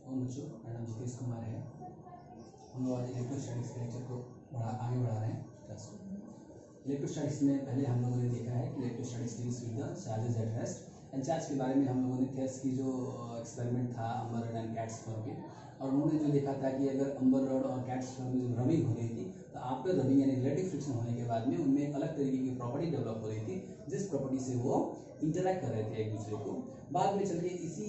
ओम बच्चों, मेरा नाम जितेश कुमार है। हम लोग आज इलेक्ट्रोस्टैटिक्स के लेक्चर को आगे बढ़ा रहे हैं क्लास को। इलेक्ट्रोस्टैटिक्स में पहले हम लोगों ने देखा है कि electrostatics deals with the charges at rest and charge के बारे में हम लोगों ने थेस की जो एक्सपेरिमेंट था अम्बर रॉड एंड कैट्स फर के, और उन्होंने जो देखा था कि अगर अम्बर रॉड और कैट्स फर में जो रबिंग हो रही थी तो आफ्टर रबिंग यानी रिलेटिव फ्रिक्शन होने के बाद में उनमें एक अलग तरीके की प्रॉपर्टी डेवलप हो रही थी जिस प्रॉपर्टी से वो इंटरैक्ट कर रहे थे एक दूसरे को। बाद में चल के इसी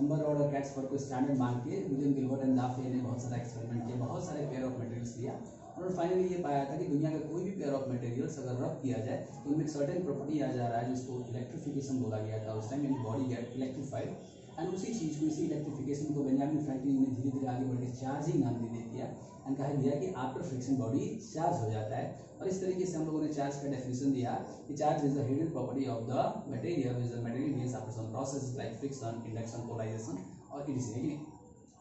अम्बर रॉड और कैट्स फर को स्टैंडर्ड मान के विलियम गिलबर्ट एंड दाफे ने बहुत सारा एक्सपेरिमेंट किया, बहुत सारे पेयर ऑफ मटेरियल्स लिया और फाइनली ये पाया था कि दुनिया का कोई भी पेयर ऑफ मटेरियल्स अगर रब किया जाए तो उनमें एक सर्टेन प्रॉपर्टी आ जा रहा है जिसको इलेक्ट्रिफिकेशन बोला गया था उस टाइम, यानी बॉडी गेट इलेक्ट्रीफाइड। एंड उसी चीज़ को, इसी इलेक्ट्रिफिकेशन को बेंजामिन फ्रैंकलिन ने धीरे धीरे आगे बढ़ के चार्जिंग नाम दे दिया एंड कहा दिया कि आफ्टर फ्रिक्शन बॉडी चार्ज हो जाता है। और इस तरीके से हम लोगों ने चार्ज का डेफिनेशन दिया कि charge is the hidden property of the material which the material gains after some process like friction, induction, polarisation और इसी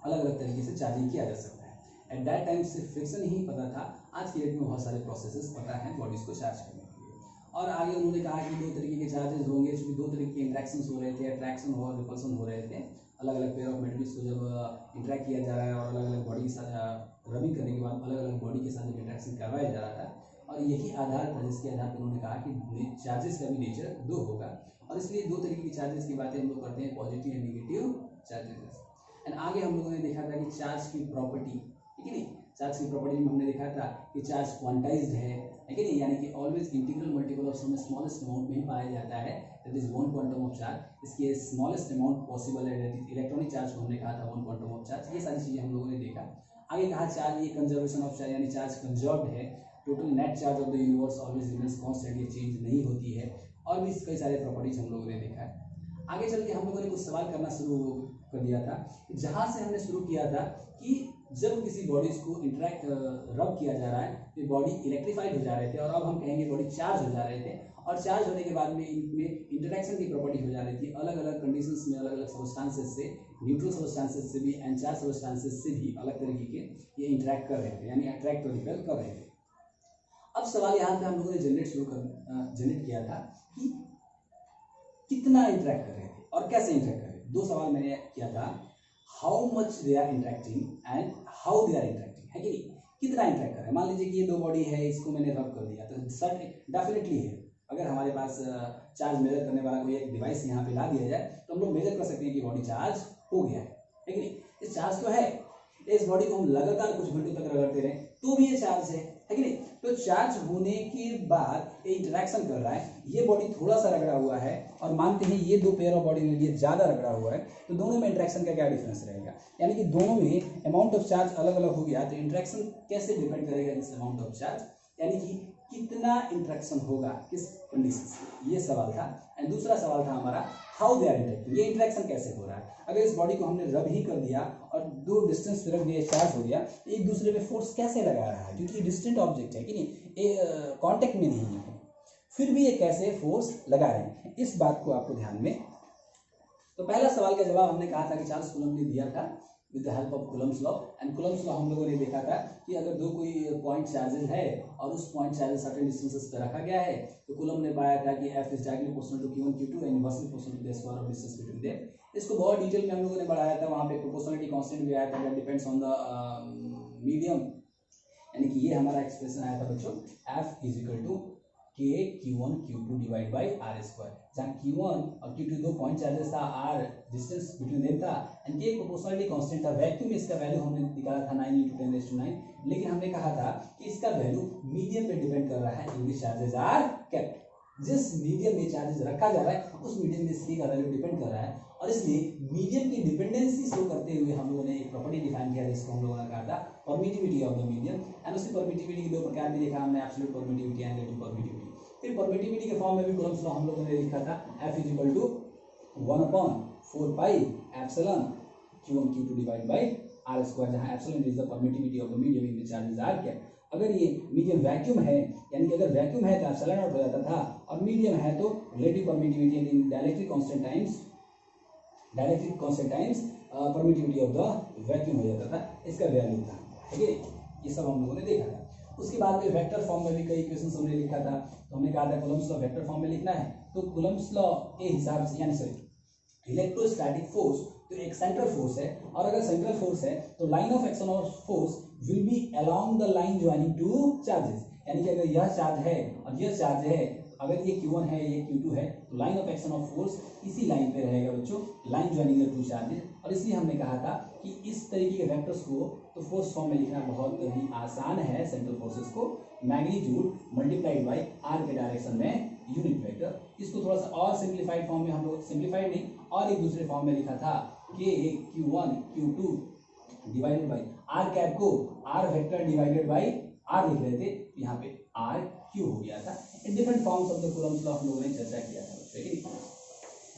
अलग अलग तरीके से चार्जिंग किया जा सकता है। एट दैट टाइम सिर्फ फ्रिक्शन ही पता था, आज की डेट में बहुत सारे प्रोसेसेस पता है बॉडीज को चार्ज करने के लिए। और आगे उन्होंने कहा कि दो तरीके के चार्जेस होंगे, क्योंकि दो तरीके के इंट्रैक्शंस हो रहे थे, अट्रैक्शन और रिपल्सन हो रहे थे। अलग अलग पेयर ऑफ मटेरियल्स को जब इंटरेक्ट किया जा रहा है और अलग अलग बॉडी के साथ रबिंग करने के बाद अलग अलग बॉडी के साथ जब इंट्रैक्शन करवाया जा रहा था, और यही आधार था जिसके आधार पर उन्होंने कहा कि चार्जेस का भी नेचर दो होगा। और इसलिए दो तरीके की चार्जेस की बातें हम लोग करते हैं, positive and negative charges. And आगे हम लोगों ने देखा था कि चार्ज की प्रॉपर्टी, ठीक है नहीं, चार्ज की प्रॉपर्टी में हमने देखा था कि चार्ज क्वांटाइज्ड है कि नहीं, यानी कि always integral multiple of some smallest amount में ही पाया जाता है, that is one quantum of charge. इसके स्मॉलेस्ट अमाउंट पॉसिबल है, दैट इज इलेक्ट्रॉनिक चार्ज को हमने कहा था वन क्वांटम ऑफ चार्ज। ये सारी चीज़ें हम लोगों ने देखा। आगे कहा चार्ज ये कंजर्वेशन ऑफ चार्ज, यानी चार्ज कंजर्व्ड है, total net charge of the universe always remains constant, ये चेंज नहीं होती है, और भी कई सारे प्रॉपर्टीज हम लोगों ने देखा है। आगे चल के हम लोगों ने कुछ सवाल करना शुरू कर दिया था, जहाँ से हमने शुरू किया था कि जब किसी बॉडीज को इंटरेक्ट रब किया जा रहा है तो बॉडी इलेक्ट्रीफाइड हो जा रहे थे, और अब हम कहेंगे बॉडी चार्ज हो जा रहे थे, और चार्ज होने के बाद में इनमें इंटरेक्शन की प्रॉपर्टी हो जा रही थी अलग अलग कंडीशंस में, अलग अलग सब्सटेंसेस से, न्यूट्रल सब्सटेंसेस से भी एंड चार्ज सब्सटेंसेस से भी अलग तरीके के ये इंटरेक्ट कर रहे थे, यानी अट्रैक्ट और रिपेल कर रहे थे। अब सवाल यहाँ पे हम लोगों ने जनरेट किया था कि कितना इंटरेक्ट कर रहे थे और कैसे इंटरेक्ट कर रहे थे। दो सवाल मैंने किया था, how much they are interacting and how they are interacting, है कि नहीं, कितना इंटरेक्ट कर रहे हैं। मान लीजिए कि ये दो बॉडी है, इसको मैंने रब कर दिया तो सर्ट डेफिनेटली है, अगर हमारे पास चार्ज मेजर करने वाला कोई एक डिवाइस यहाँ पे ला दिया जाए तो हम लोग मेजर कर सकते हैं कि बॉडी चार्ज हो गया है कि नहीं। ये चार्ज तो है, इस बॉडी को हम लगातार कुछ घंटों तक रगड़ते रहे तो भी ये चार्ज है कि नहीं। तो चार्ज होने के बाद ये इंटरेक्शन कर रहा है, ये बॉडी थोड़ा सा रगड़ा हुआ है और मानते हैं ये दो पेयर ऑफ बॉडी ले लिए ज़्यादा रगड़ा हुआ है, तो दोनों में इंटरेक्शन का क्या डिफरेंस रहेगा, यानी कि दोनों में अमाउंट ऑफ चार्ज अलग अलग हो गया, तो इंटरेक्शन कैसे डिपेंड करेगा इस अमाउंट ऑफ चार्ज, यानी कि कितना इंटरेक्शन होगा किस कंडीशन से, ये सवाल था। एंड दूसरा सवाल था हमारा हाउ दे आर इंटरेक्टिंग, ये इंटरेक्शन कैसे हो रहा है। अगर इस बॉडी को हमने रब ही कर दिया और दो डिस्टेंस पे रख दिया, चार्ज हो गया, एक दूसरे पे फोर्स कैसे लगा रहा है, क्योंकि डिस्टेंट ऑब्जेक्ट है कि नहीं, कांटेक्ट में नहीं है, फिर भी ये कैसे फोर्स लगा रहे हैं, इस बात को आपको ध्यान में। तो पहला सवाल का जवाब हमने कहा था कि चार्ल्स कूलम्ब ने दिया था with the help of Coulomb's law. And Coulomb's law हम लोगों ने देखा था कि अगर दो कोई पॉइंट चार्जेस है और उस पॉइंट चार्जेस सर्टेन डिस्टेंसेस पे रखा गया है, तो कूलम्ब ने पाया था कि F is directly proportional to Q1 Q2 and inversely proportional to the square of distance between them. इसको बहुत डिटेल में हम लोगों ने बढ़ाया था, वहाँ पे प्रोपोर्शनलिटी कांस्टेंट भी आया था, that depends on the medium, यानी कि ये हमारा एक्सप्रेशन आया था बच्चों, F is equal to K Q1 Q2 divide by R square, जहाँ Q1 और Q2 दो पॉइंट चार्जेस था, R डिस्टेंस बिटवीन देम था एंड K प्रोपोर्शनलिटी कांस्टेंट था। वैक्यूम में इसका वैल्यू हमने निकाला था 9 × 10⁹, लेकिन हमने कहा था कि इसका वैल्यू मीडियम पे डिपेंड कर रहा है, इन विच चार्जेस आर केप्ट, जिस मीडियम में चार्जेस रखा जा रहा है उस मीडियम में इसकी का वैल्यू डिपेंड कर रहा है, और इसलिए मीडियम की डिपेंडेंसी शो करते हुए हम लोगों ने एक प्रॉपर्टी डिफाइन किया जिसको हम लोगों ने कहा था permittivity of the medium. And उसकी परमिटिविटी के दो प्रकार भी देखा हमने, absolute permittivity and relative permittivity. फिर परमिटिविटी के फॉर्म में भी कूलम्ब्स लॉ हम लोगों ने लिखा था, F is equal to 1/4 pi epsilon Q1 Q2 divide by R square, जहाँ epsilon is the permittivity of the medium in which charges are kept. अगर ये मीडियम वैक्यूम है, यानी कि अगर वैक्यूम है तो एप्सिलॉन नॉट हो जाता था, और मीडियम है तो रिलेटिव परमिटिविटी यानी directly constant times permittivity of the vacuum हो जाता था, इसका वैल्यू था, ठीक है। ये सब हम लोगों ने देखा था। उसके बाद में वेक्टर फॉर्म में भी कई इक्वेशंस हमने लिखा था, तो हमने कहा था कूलम्ब्स लॉ वेक्टर फॉर्म में लिखना है, तो कूलम्ब्स लॉ के हिसाब से, यानी सॉरी इलेक्ट्रोस्टैटिक फोर्स तो एक सेंट्रल फोर्स है, और अगर सेंट्रल फोर्स है तो line of action of force will be along the line joining two charges, यानी कि अगर यह चार्ज है और यह चार्ज है, अगर ये Q1 है ये Q2 है, तो line of action of force इसी लाइन पे रहेगा बच्चों, line joining the two charges. और इसलिए हमने कहा था कि इस तरीके के वेक्टर्स को तो फोर्स फॉर्म में लिखना बहुत ही आसान है। सेंट्रल फोर्सेस को मैग्नीट्यूड मल्टीप्लाइड बाई आर के डायरेक्शन में यूनिट वेक्टर। इसको थोड़ा सा और सिंप्लीफाइड फॉर्म में हम लोग, सिंप्लीफाइड नहीं और एक दूसरे फॉर्म में लिखा था कि Q1 Q2 divided by R cap को R vector divided by R लिख रहे थे, यहाँ पे आर क्यू हो गया था। In different forms of the Coulomb's law हम लोगों ने चर्चा किया था बच्चों, ठीक है।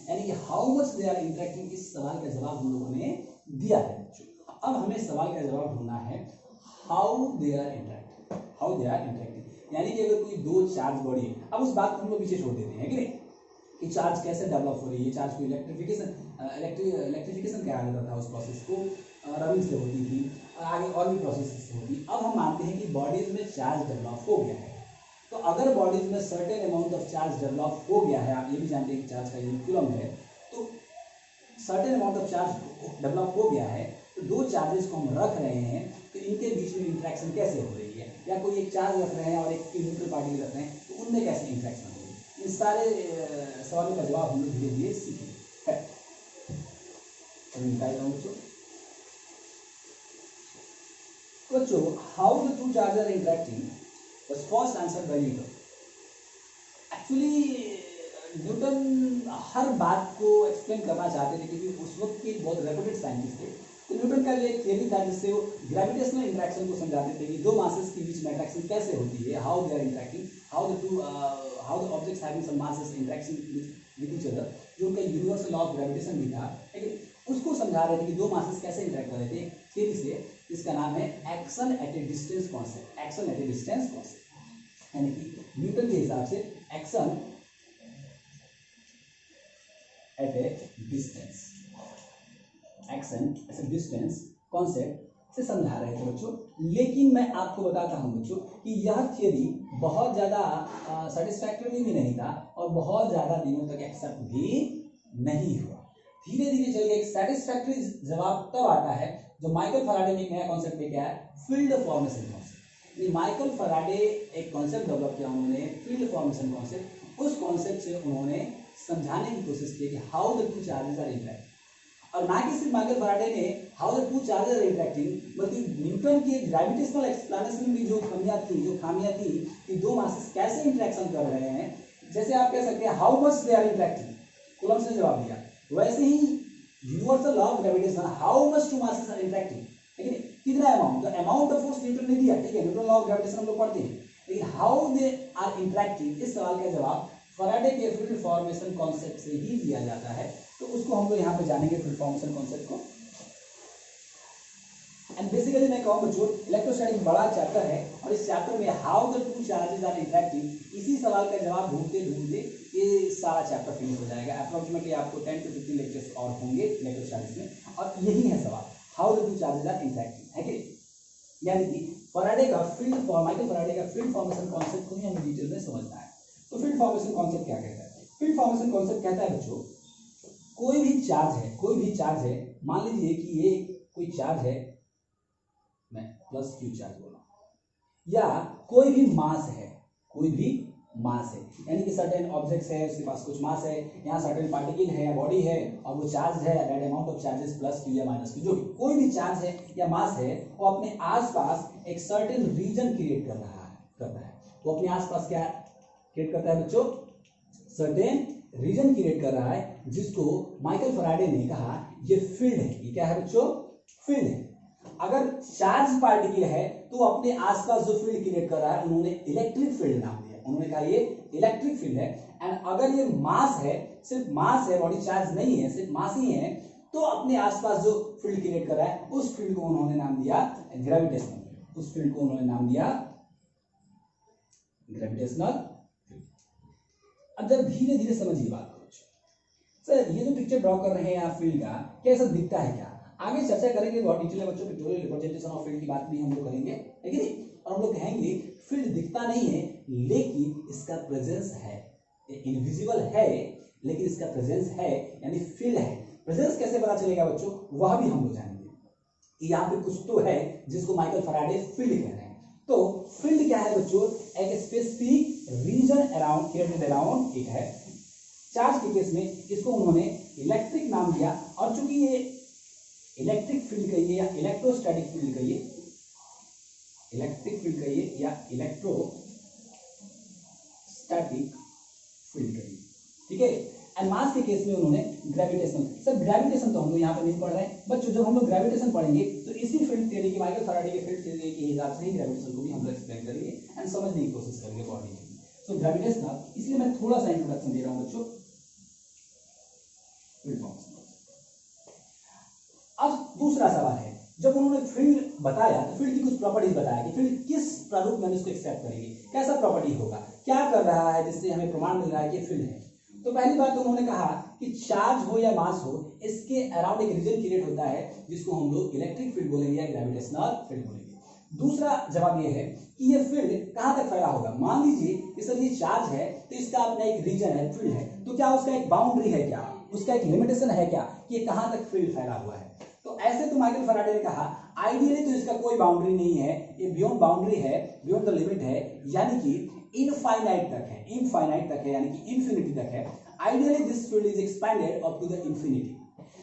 यानी कि how much they are interacting, इस सवाल का जवाब हम लोगों ने दिया है बच्चों। अब हमें सवाल का जवाब ढूंढना है how they are interacting, how they are interacting. यानी कि अगर कोई दो चार्ज बॉडी है, अब उस बात को हम लोग पीछे छोड़ देते हैं कि नहीं, कि चार्ज कैसे डेवलप हो रही है, चार्ज को इलेक्ट्रिफिकेशन कहा जाता था, उस प्रोसेस को रनिंग से होती थी और आगे और भी प्रोसेस से होती। अब हम मानते हैं कि बॉडीज में चार्ज डेवलप हो गया है, तो अगर बॉडीज में certain amount of charge develop हो गया है, आप ये भी जानते हैं कि चार्ज का यूनिट कूलम है, तो certain amount of charge develop हो गया है, तो दो चार्जेस को हम रख रहे हैं, तो इनके बीच में इंटरेक्शन कैसे हो रही है, या कोई एक चार्ज रख रहे हैं और एक न्यूट्रल पार्टिकल रख रहे हैं, तो उनमें कैसे इंटरेक्शन हो रही है। इन सारे सवालों का जवाब हम लोग धीरे धीरे सीखेंगे। बच्चों, how the two charger interacting was first answered by Newton. Actually Newton हर बात को एक्सप्लेन करना चाहते थे, क्योंकि उस वक्त के बहुत रेप्यूटेड साइंटिस्ट थे। तो न्यूटन का एक थियरी था जिससे वो ग्रेविटेशनल इंटरेक्शन को समझाते थे कि दो मासेस के बीच में इंटरेक्शन कैसे होती है, how they are interacting, how the objects having some masses interaction with each other, जो उनका यूनिवर्सल लॉ ऑफ ग्रेविटेशन भी था, लेकिन उसको समझा रहे थे कि दो मासेस कैसे इंटरेक्ट कर रहे थे थियरी से। इसका नाम है action at A distance concept, action at A distance concept. यानी कि न्यूटन के हिसाब से action at A distance, action at A distance concept से समझा रहे थे बच्चों। लेकिन मैं आपको बताता हूं बच्चों कि यह थियरी बहुत ज़्यादा सेटिस्फैक्टरी भी नहीं था और बहुत ज़्यादा दिनों तक एक्सेप्ट भी नहीं हुआ। धीरे धीरे चल के एक सेटिस्फैक्टरी जवाब तब आता है जो माइकल फैराडे ने एक नया कॉन्सेप्ट लेके आया, field formation concept. Michael Faraday एक कॉन्सेप्ट डेवलप किया उन्होंने, फील्ड फॉर्मेशन कॉन्सेप्ट। उस कॉन्सेप्ट से उन्होंने समझाने की कोशिश की कि how the two charges are interacting. और ना कि सिर्फ माइकल फैराडे ने how the two charges are interacting, बल्कि न्यूटन की ग्रेविटेशनल एक्सप्लेनेशन में भी जो खामियां थी कि दो मासेस कैसे इंटरेक्शन कर रहे हैं। जैसे आप कह सकते हैं how much they are interacting, Coulomb's ने जवाब दिया। वैसे ही universal law of gravitation, how much two masses are interacting, लेकिन कितना amount, the amount of force Newton ने दिया, ठीक है, न्यूटन लॉ ऑफ ग्रेविटेशन हम लोग पढ़ते हैं, लेकिन हाउ दे आर इंटरेक्टिंग, इस सवाल का जवाब फैराडे के फील्ड फॉर्मेशन कॉन्सेप्ट से ही दिया जाता है। तो उसको हम लोग यहाँ पे जानेंगे, फील्ड फॉर्मेशन कॉन्सेप्ट को। एंड बेसिकली मैं कहूँ बच्चों, इलेक्ट्रोस्टैटिक्स बड़ा चैप्टर है और इस चैप्टर में how the two charges are interacting, इसी सवाल का जवाब ढूंढते ढूंढते ये सारा चैप्टर फिनिश हो जाएगा। अप्रोक्सीमेटली आपको 10 to 15 लेक्चर्स और होंगे इलेक्ट्रोस्टैटिक्स में, और यही है सवाल, how the two charges are interacting, है कि। यानी कि फैराडे का फील्ड फॉर्म, माइकल फैराडे का फील्ड फॉर्मेशन कॉन्सेप्ट को ही हमें डिटेल में समझना है। तो फील्ड फॉर्मेशन कॉन्सेप्ट क्या कहता है? फील्ड फॉर्मेशन कॉन्सेप्ट कहता है बच्चों, कोई भी चार्ज है, मान लीजिए कि ये कोई चार्ज है, मैं प्लस क्यू चार्ज बोल रहा हूं, या कोई भी मास है, यानी कि सर्टेन ऑब्जेक्ट्स है, उसके पास कुछ मास है, यहाँ सर्टेन पार्टिकल है या बॉडी है और वो चार्ज है, that amount of charges plus Q या माइनस क्यू, जो भी कोई भी चार्ज है या मास है, वो अपने आसपास एक सर्टेन रीजन क्रिएट करता है। वो अपने आसपास क्या क्रिएट करता है बच्चों? सर्टेन रीजन क्रिएट कर रहा है, जिसको माइकल फैराडे ने कहा ये फील्ड है। ये क्या है बच्चों? फील्ड है। अगर चार्ज पार्टिकल है तो अपने आसपास जो फील्ड क्रिएट कर रहा है उन्होंने इलेक्ट्रिक फील्ड नाम दिया, उन्होंने कहा ये इलेक्ट्रिक फील्ड है। एंड अगर ये मास है, सिर्फ मास है, बॉडी चार्ज नहीं है, सिर्फ मास ही है, तो अपने आसपास जो फील्ड क्रिएट कर रहा है उस फील्ड को उन्होंने नाम दिया ग्रेविटेशनल, उस फील्ड को उन्होंने नाम दिया ग्रेविटेशनल फील्ड। अब जब धीरे धीरे समझिए बात को, सर ये जो पिक्चर ड्रॉ कर रहे हैं आप फील्ड का, कैसा दिखता है क्या? आगे चर्चा करेंगे बहुत डिटेल में बच्चों, पिक्टोरियल रिप्रेजेंटेशन ऑफ फील्ड की बात भी हम लोग करेंगे, ठीक है। और हम लोग कहेंगे फील्ड दिखता नहीं है लेकिन इसका प्रेजेंस है, इनविजिबल है लेकिन इसका प्रेजेंस है, यानी फील्ड है। प्रेजेंस कैसे पता चलेगा बच्चों, वह भी हम लोग जानेंगे। यहाँ पे कुछ तो है जिसको माइकल फैराडे फील्ड कह रहे हैं। तो फील्ड क्या है बच्चों, एक specific region around area around एक है। चार्ज के केस में इसको उन्होंने इलेक्ट्रिक नाम दिया, और चूंकि ये इलेक्ट्रिक फील्ड कहिए या इलेक्ट्रोस्टैटिक फील्ड कहिए, इलेक्ट्रिक फील्ड कहिए या इलेक्ट्रोस्टैटिक फील्ड कहिए, ठीक है। एंड मास के केस में उन्होंने ग्रेविटेशनल, सर ग्रेविटेशन तो हम लोग यहाँ पे नहीं पढ़ रहे हैं बच्चों, जब हम लोग ग्रेविटेशन पढ़ेंगे तो इसी फील्ड थ्योरी की, माइकल फैराडे के फील्ड थ्योरी के हिसाब से ही ग्रेविटेशन को भी हम लोग एक्सप्लेन करेंगे एंड समझने की कोशिश करेंगे बॉडी की। सो ग्रेविटेशनल, इसलिए मैं थोड़ा सा इंट्रोडक्शन दे रहा हूँ बच्चों। अब दूसरा सवाल है, जब उन्होंने फील्ड बताया तो फील्ड की कुछ प्रॉपर्टीज बताया कि फील्ड किस प्रारूप में इसको एक्सेप्ट करेगी, कैसा प्रॉपर्टी होगा, क्या कर रहा है जिससे हमें प्रमाण मिल रहा है कि फील्ड है। तो पहली बात तो उन्होंने कहा कि चार्ज हो या मास हो, इसके अराउंड एक रीजन क्रिएट होता है जिसको हम लोग इलेक्ट्रिक फील्ड बोलेंगे या ग्रेविटेशनल फील्ड बोलेंगे। दूसरा जवाब ये है कि ये फील्ड कहां तक फैला होगा। मान लीजिए कि सर ये चार्ज है तो इसका अपना एक रीजन है, फील्ड है, तो क्या उसका एक बाउंड्री है, क्या उसका एक लिमिटेशन है क्या कि ये कहां तक फील्ड फैला हुआ है। तो ऐसे तो माइकल फैराडे ने कहा आइडियली तो इसका कोई बाउंड्री नहीं है, ये बियॉन्ड बाउंड्री है, बियॉन्ड द लिमिट है, यानी कि इनफाइनाइट तक है, इनफाइनाइट तक है, यानी कि इन्फिनिटी तक है। Ideally this field is expanded up to the infinity.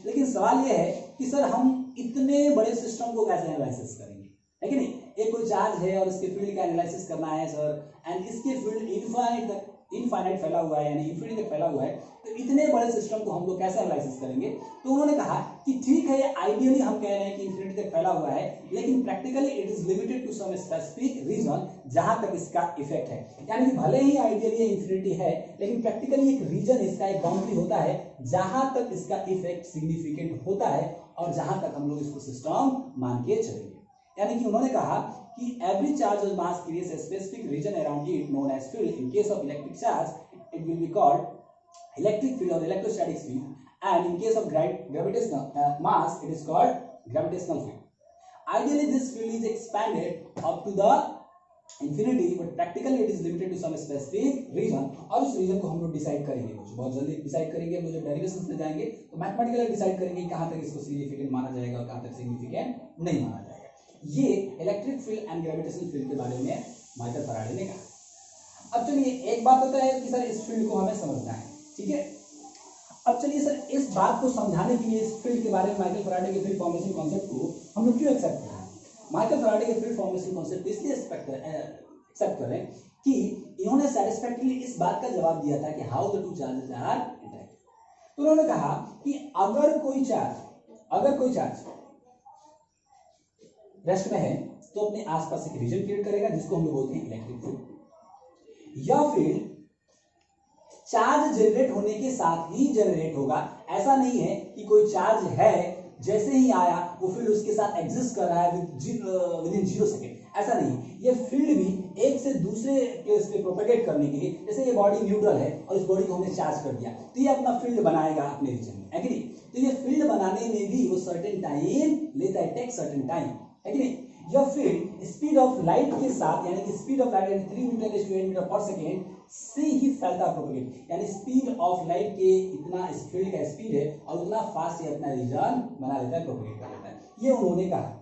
लेकिन सवाल यह है कि सर हम इतने बड़े सिस्टम को कैसे एनालिसिस करेंगे, है कि नहीं। एक कोई चार्ज है और इसके फील्ड का एनालिसिस करना है सर, एंड इसके फील्ड इनफाइनाइट फैला हुआ है, यानी इन्फिनिटी तक फैला हुआ है, तो इतने बड़े सिस्टम को हम लोग कैसे एनालिसिस करेंगे। तो उन्होंने कहा कि ठीक है, आइडियली हम कह रहे हैं कि इन्फिनिटी तक फैला हुआ है, लेकिन practically it is limited to some specific region जहां तक इसका इफेक्ट है। यानी कि भले ही आइडियली इन्फिनिटी है, लेकिन प्रैक्टिकली एक रीजन, इसका एक बाउंड्री होता है जहां तक इसका इफेक्ट सिग्निफिकेंट होता है और जहां तक हम लोग इसको सिस्टम मान के चलेंगे। यानी कि उन्होंने कहा कि every charge or mass creates a specific region around it known as field. In case of electric charge, it will be called electric field or electrostatic field, and in case of gravitational mass, it is called gravitational field. Ideally, this field is expanded up to the infinity, but practically it is limited to some specific region. और उस reason को हम लोग decide करेंगे, बहुत जल्दी decide करेंगे। हम लोग जब डेरिवेशंस में जाएंगे तो मैथमेटिकली डिसाइड करेंगे कहाँ तक इसको सिग्निफिकेंट माना जाएगा और कहाँ तक सिग्निफिकेंट नहीं माना जाएगा। ये electric field and gravitational field के बारे में माइकल फैराडे ने कहा। अब चलिए, एक बात होता है कि सर इस फील्ड को हमें समझना है, ठीक है। अब चलिए सर, इस बात को समझाने के लिए, इस फील्ड के बारे में माइकल फैराडे के फील्ड फॉर्मेशन कॉन्सेप्ट को हम लोग क्यों एक्सेप्ट कर रहे हैं। माइकल फैराडे के फील्ड फॉर्मेशन कॉन्सेप्ट इसलिए एक्सेप्ट कर रहे हैं कि इन्होंने सैटिस्फैक्टरली इस बात का जवाब दिया था कि how the two charges are interact. तो उन्होंने कहा कि अगर कोई चार्ज रेस्ट में है तो अपने आसपास एक रीजन क्रिएट करेगा जिसको हम लोग बोलते हैं इलेक्ट्रिक फील्ड। यह फील्ड चार्ज जनरेट होने के साथ ही जनरेट होगा। ऐसा नहीं है कि कोई चार्ज है, जैसे ही आया वो फील्ड उसके साथ एग्जिस्ट कर रहा है विद इन 0 सेकेंड, ऐसा नहीं। ये फील्ड भी एक से दूसरे प्लेस पे प्रोपेगेट करने के लिए, जैसे ये बॉडी न्यूट्रल है और इस बॉडी को हमने चार्ज कर दिया तो ये अपना फील्ड बनाएगा अपने रीजन में, है कि नहीं। तो ये फील्ड बनाने में भी वो सर्टेन टाइम लेता है, टेक सर्टेन टाइम, है कि नहीं। यह फील्ड स्पीड ऑफ लाइट के साथ, यानी कि स्पीड ऑफ लाइट 3 मीटर पर सेकेंड से ही फैलता प्रोपेगेट, यानी स्पीड ऑफ लाइट के इतना इस फील्ड का स्पीड है और उतना फास्ट ये अपना रीजन बना लेता है, प्रोपेगेट कर लेता है, ये उन्होंने कहा।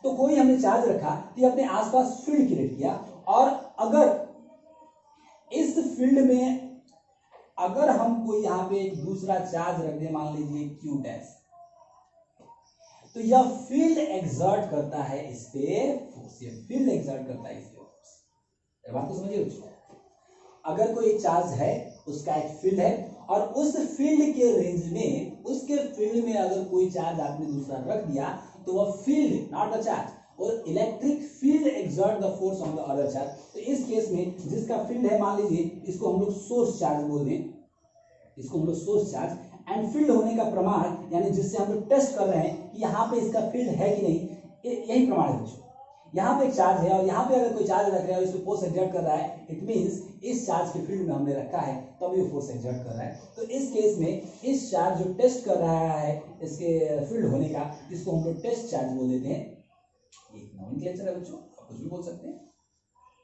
तो कोई हमने चार्ज रखा तो अपने आसपास फील्ड क्रिएट किया, और अगर इस फील्ड में अगर हम कोई यहाँ पे एक दूसरा चार्ज रख दे, मान लीजिए Q डैश, तो यह फील्ड एक्सर्ट करता है इस पे फोर्स, ये फील्ड एक्सर्ट करता है इस पे फोर्स। बात को समझिए बच्चों, अगर कोई एक चार्ज है, उसका एक फील्ड है, और उस फील्ड के रेंज में, उसके फील्ड में अगर कोई चार्ज आपने दूसरा रख दिया तो वह फील्ड, नॉट द चार्ज, और electric field exert the force on the other charge. तो इस केस में जिसका फील्ड है, मान लीजिए इसको हम लोग सोर्स चार्ज बोल दें, इसको हम लोग सोर्स चार्ज, एंड फील्ड होने का प्रमाण, यानी जिससे हम लोग टेस्ट कर रहे हैं कि यहाँ पे इसका फील्ड है कि नहीं, यही प्रमाण है बच्चों। यहाँ पे एक चार्ज है और यहाँ पे अगर कोई चार्ज रख रहा है और इसमें फोर्स एक्सर्ट कर रहा है, इट मींस इस चार्ज के फील्ड में हमने रखा है तब ये फोर्स एक्सर्ट कर रहा है। तो इस केस में इस चार्ज जो टेस्ट कर रहा है इसके फील्ड होने का, इसको हम लोग टेस्ट चार्ज बोल देते हैं। एक नॉमेनक्लेचर है बच्चों, आप कुछ भी बोल सकते हैं।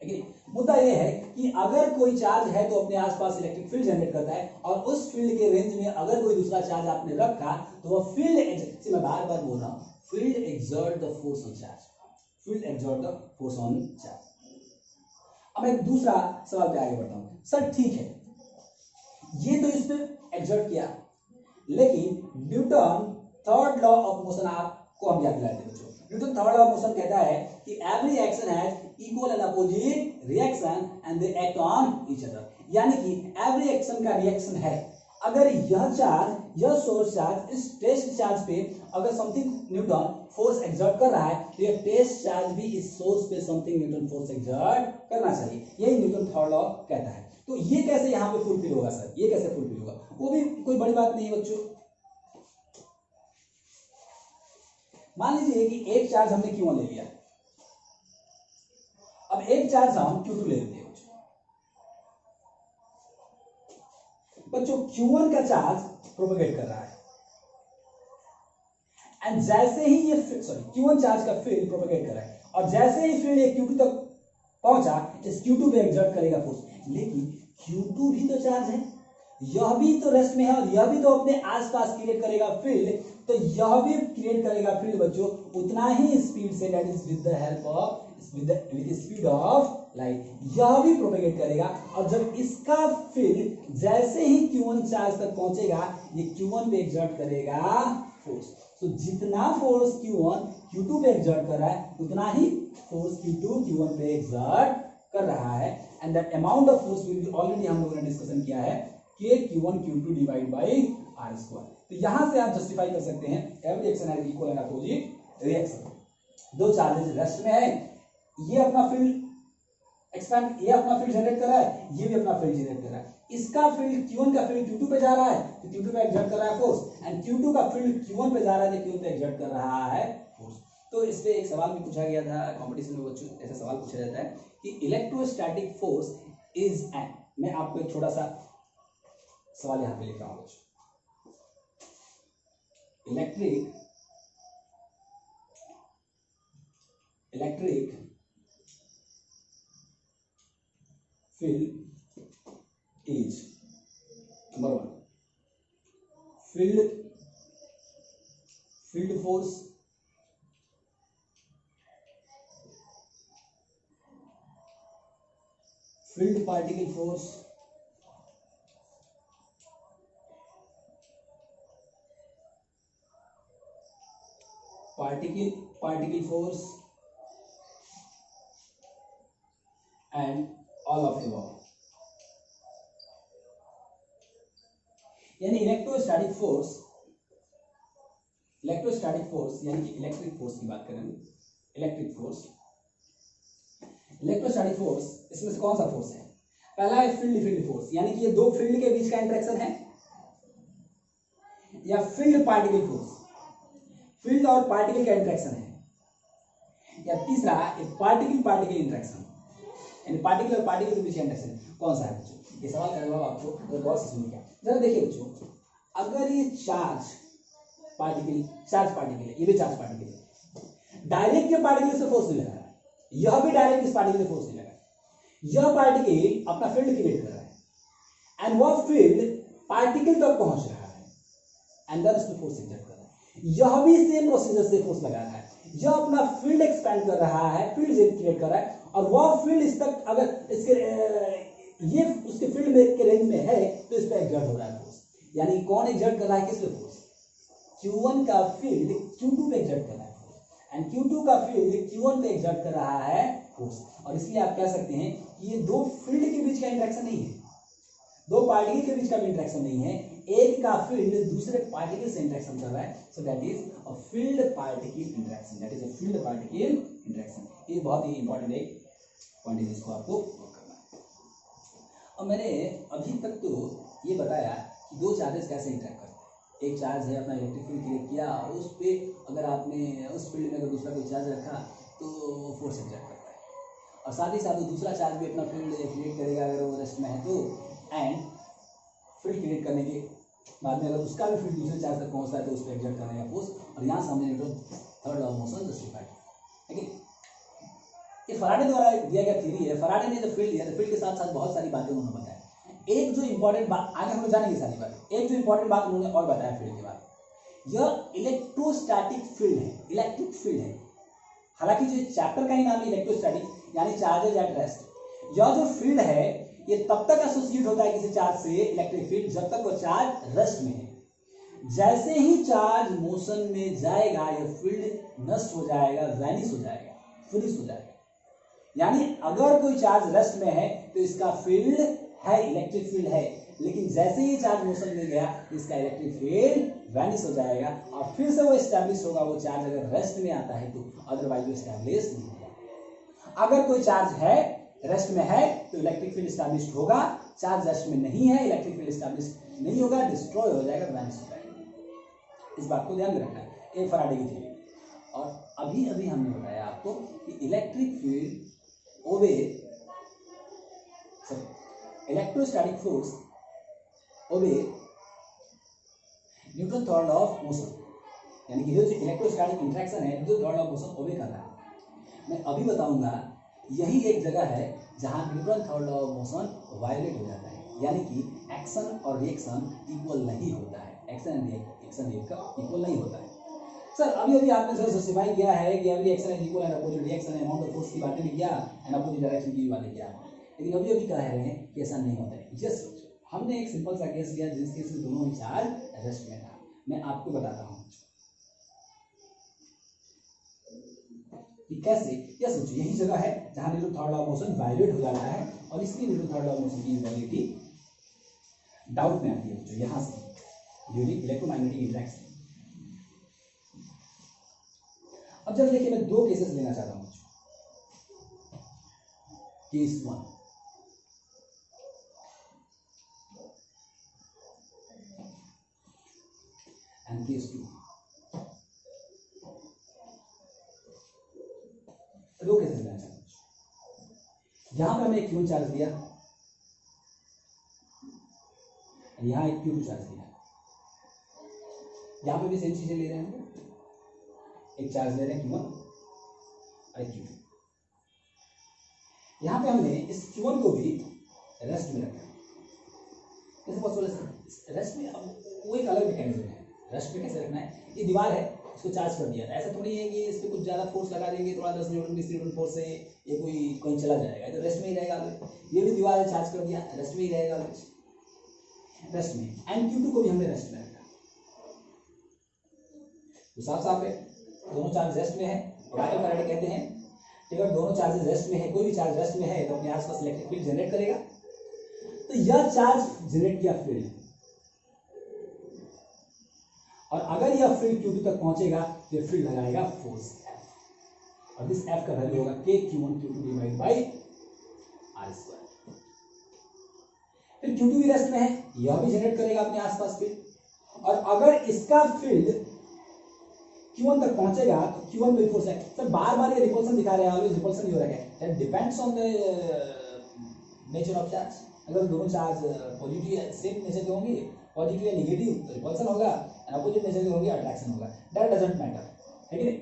है कि नहीं। मुद्दा ये है कि अगर कोई चार्ज है तो अपने आसपास इलेक्ट्रिक फील्ड जनरेट करता है, और उस फील्ड के रेंज में अगर कोई दूसरा चार्ज आपने रखा तो वह फील्ड, मैं बार बार बोल रहा हूं, field exert the force on charge, field exert the force on charge. अब एक दूसरा सवाल पे आगे बढ़ता हूं। सर ठीक है, ये तो इस पे एक्सर्ट किया, लेकिन Newton third law of motion आपको हम याद दिलाते हैं बच्चों। Newton third law of motion कहता है कि every action has equal and opposite reaction and they act on each other, यानी कि एवरी एक्शन का रिएक्शन है। अगर यह चार्ज, यह सोर्स चार्ज, इस टेस्ट चार्ज पे अगर समथिंग न्यूटन फोर्स एक्सर्ट कर रहा है तो यह टेस्ट चार्ज भी इस सोर्स पे समथिंग न्यूटन फोर्स एक्सर्ट करना चाहिए। यही न्यूटन थर्ड लॉ कहता है। तो ये कैसे यहाँ पे फुलफिल होगा सर, ये कैसे फुलफिल होगा? वो भी कोई बड़ी बात नहीं है बच्चों। मान लीजिए कि एक चार्ज हमने Q1 ले लिया, अब एक चार्ज हम Q2 ले लेते हैं बच्चों। Q1 का चार्ज प्रोपेगेट कर रहा है, एंड जैसे ही ये Q1 चार्ज का फील्ड प्रोपेगेट कर रहा है, और जैसे ही फील्ड ये Q2 तक पहुंचा, इस Q2 पे एक्सर्ट करेगा फोर्स। लेकिन Q2 भी तो चार्ज है, यह भी तो रेस्ट में है, और यह भी तो अपने आसपास क्रिएट करेगा फील्ड, तो यह भी क्रिएट करेगा फील्ड बच्चों उतना ही स्पीड से, that is with the help of, with speed of light, यह भी प्रोपेगेट करेगा। और जब इसका फील्ड जैसे ही Q1 चार्ज तक पहुंचेगा, ये Q1 पे एक्सर्ट करेगा फोर्स। तो जितना फोर्स Q1 Q2 पे एक्सर्ट कर रहा है, उतना ही फोर्स Q2 Q1 पे एक्सर्ट कर रहा है। And that amount of force will be, already हम लोगों ने डिस्कशन किया है, K Q1 Q2 divide by R square. तो यहां से आप जस्टिफाई कर सकते हैं every action has equal and opposite reaction. दो चार्जेस रेस्ट में है, ये अपना फील्ड एक्सपेंड, ये अपना फील्ड जनरेट कर रहा है, ये भी अपना फील्ड जनरेट कर रहा है। इसका फील्ड Q1 का फील्ड Q2 पे जा रहा है तो Q2 पे एक्सर्ट कर रहा है फोर्स, एंड Q2 का फील्ड Q1 पे जा रहा है तो Q1 पे एक्सर्ट कर रहा है फोर्स। तो इस पे एक सवाल भी पूछा गया था कंपटीशन में बच्चों, ऐसा सवाल पूछा जाता है कि इलेक्ट्रोस्टैटिक फोर्स इज एन, मैं आपको एक छोटा सा सवाल यहां पे लिख रहा हूं बच्चों। Electric field is number one, field force, field particle force, particle force and all of the above। यानी इलेक्ट्रोस्टैटिक फोर्स यानी कि इलेक्ट्रिक फोर्स की बात करें, इलेक्ट्रोस्टैटिक फोर्स, इसमें से कौन सा फोर्स है? पहला है फील्ड फोर्स, यानी कि ये दो फील्ड के बीच का इंटरेक्शन है, या फील्ड पार्टिकल फोर्स, फील्ड और पार्टिकल का इंटरेक्शन है, या तीसरा पार्टिकल इंटरेक्शन, यानी पार्टिकल और पार्टिकल के बीच का इंटरेक्शन कौन सा है बच्चों? ये सवाल का जवाब आपको गौर से सुनिएगा जरा। देखिए बच्चों, अगर ये चार्ज पार्टिकल है, ये भी चार्ज पार्टिकल है, डायरेक्ट ये पार्टिकल से फोर्स नहीं लगा रहा है, यह भी डायरेक्ट इस पार्टिकल से फोर्स नहीं लगा, यह पार्टिकल अपना फील्ड क्रिएट कर रहा है, एंड वह फील्ड पार्टिकल तक पहुंच रहा है, एंड देन उसमें फोर्स एक्सर्ट कर रहा है। यह भी सेम प्रोसीजर से फोर्स लगा रहा है, यह अपना फील्ड एक्सपेंड कर रहा है, फील्ड क्रिएट कर रहा है, और वह फील्ड इस तक, अगर इसके ये उसके फील्ड में के रेंज में है तो इस पे एक्सर्ट हो रहा है फोर्स। यानी कौन एक्सर्ट कर रहा है, किस पे फोर्स? Q1 का फील्ड Q2 पे एक्सर्ट कर रहा है फोर्स, एंड Q2 का फील्ड Q1 पे एक्सर्ट कर रहा है फोर्स। और इसलिए आप कह सकते हैं कि ये दो फील्ड के बीच का इंटरेक्शन नहीं है, दो पार्टिकल के बीच का भी इंटरेक्शन नहीं है, एक का फील्ड दूसरे पार्टिकल से इंटरेक्शन कर रहा है। So that is a field particle interaction, ये बहुत ही इंपॉर्टेंट एक पॉइंट है जिसको आपको करना है। और मैंने अभी तक तो ये बताया कि दो चार्जेस कैसे इंटरेक्ट करते हैं। एक चार्ज है, अपना इलेक्ट्रिक फील्ड क्रिएट किया, और उस पर अगर आपने उस फील्ड में अगर दूसरा कोई चार्ज रखा तो फोर्स एक्सर्ट करता है, और साथ ही साथ दूसरा चार्ज भी अपना फील्ड क्रिएट करेगा अगर वो रेस्ट में है तो, एंड फील्ड क्रिएट करने के बाद में अगर उसका भी फील्ड दूसरे चार्ज तक पहुंचता है तो उस पर एक्सर्ट करने का फोर्स। और यहाँ से हमने third law of motion justify है कि ये फराडे द्वारा दिया गया थ्योरी है। फराडे ने जो फील्ड दिया, फील्ड के साथ साथ बहुत सारी बातें उन्होंने बताया। एक जो इंपॉर्टेंट बात, आगे हम लोग जानेंगे सारी बातें, एक जो इंपॉर्टेंट बात उन्होंने और बताया फील्ड के बाद, यह इलेक्ट्रोस्टैटिक फील्ड है, इलेक्ट्रिक फील्ड है। हालांकि जो चैप्टर का ही नाम है इलेक्ट्रोस्टैटिक यानी चार्जेज एट रेस्ट। यह जो फील्ड है ये तब तक एसोसिएट होता है किसी चार्ज से इलेक्ट्रिक फील्ड जब तक वो चार्ज रेस्ट में है। जैसे ही चार्ज मोशन में जाएगा यह फील्ड नष्ट हो जाएगा, वैनिश हो जाएगा, फिनिश हो जाएगा। यानी अगर कोई चार्ज रेस्ट में है तो इसका फील्ड है, इलेक्ट्रिक फील्ड है, लेकिन जैसे ही चार्ज मोशन में गया इसका इलेक्ट्रिक फील्ड वैनिश हो जाएगा और फिर से वो एस्टैब्लिश होगा। वो चार्ज अगर रेस्ट में आता है तो, अदरवाइज वो एस्टैब्लिश नहीं होगा। अगर कोई चार्ज है रेस्ट में है तो इलेक्ट्रिक फील्ड एस्टैब्लिश होगा, चार्ज रेस्ट में नहीं है इलेक्ट्रिक फील्ड एस्टैब्लिश नहीं होगा, डिस्ट्रॉय हो जाएगा, वैनिश हो जाएगा। इस बात को ध्यान में रखना है, ये फराडे की थ्योरी। और अभी अभी हमने बताया आपको कि electric field obey electrostatic force obey Newton third law of motion, यानी कि जो इलेक्ट्रोस्टैटिक इंटरेक्शन है जो थर्ड लॉ ऑफ मोशन ओबे कर रहा है। मैं अभी बताऊंगा यही एक जगह है जहां Newton third law of motion violate हो जाता है, यानी कि एक्शन और रिएक्शन इक्वल नहीं होता है, एक्शन एंड रिएक्शन इक्वल नहीं होता है। सर अभी अभी आपने सर जस्टिफाई किया है कि every action is equal and opposite reaction, amount of force की बातें भी किया एंड अपोजिट डायरेक्शन की भी बातें किया, लेकिन अभी अभी कह रहे हैं कि ऐसा नहीं होता है। यस, हमने एक सिंपल सा केस लिया जिस केस में दोनों ही चार्ज रेस्ट में था। मैं आपको बताता हूँ कि कैसे। यह सोचिए यही जगह है जहां Newton third law of motion violate हो जाता है और इसलिए Newton third law of motion की वैलिडिटी डाउट में आती है। जो यहां से ड्यूरिंग इलेक्ट्रोमैग्नेटिक इंटरेक्शन। अब जब देखिए मैं दो केसेस लेना चाहता हूं, केस 1 एंड केस 2। दो केसेस लेना चाहता हूं। यहां पे हमने एक Q1 चार्ज दिया, यहां एक Q2 चार्ज दिया, यहां पे भी सेम चीजें ले रहे हैं, एक चार्ज ले रहे हैं Q1 और एक Q2। यहां पे हमने इस Q1 को भी रेस्ट में रखा है। कैसे पॉसिबल है रेस्ट में? अब वो एक अलग मैकेनिज्म है, रेस्ट में कैसे रखना है। ये दीवार है, इसको चार्ज कर दिया था, ऐसा थोड़ी है कि इस पर कुछ ज़्यादा फोर्स लगा देंगे, थोड़ा 10 न्यूटन 20 न्यूटन फोर्स से ये कोई चला जाएगा, तो रेस्ट में ही रहेगा। ये भी दीवार है, चार्ज कर दिया, रेस्ट में ही रहेगा, रेस्ट में। एंड Q2 को भी हमने रेस्ट में रखा, तो साफ साफ है दोनों चार्ज रेस्ट में है। माइकल फैराडे कहते हैं कि अगर दोनों चार्जेस रेस्ट में है, कोई भी चार्ज रेस्ट में है तो अपने आसपास इलेक्ट्रिक फील्ड जनरेट करेगा। तो यह चार्ज जनरेट किया फील्ड, और अगर यह फील्ड Q2 तक पहुंचेगा तो यह फील्ड लगाएगा फोर्स F, और दिस F का वैल्यू होगा KQ1 Q2 divide by R²। फिर Q2 भी रेस्ट में है, यह भी जनरेट करेगा अपने आसपास फील्ड, और अगर इसका फील्ड Q1 तक पहुंचेगा तो Q1 पे फोर्स है। सर बार बार ये रिपल्सन दिखा रहे हैं, ऑलवेज रिपल्सन ही हो रहा है, that depends on the nature of charge. अगर दोनों चार्ज पॉजिटिव सेम नेचर के होंगे, पॉजिटिव या नेगेटिव, तो रिपल्सन होगा, एंड अपोजिट नेचर के होंगे अट्रैक्शन होगा, दैट डजंट मैटर, है कि नहीं।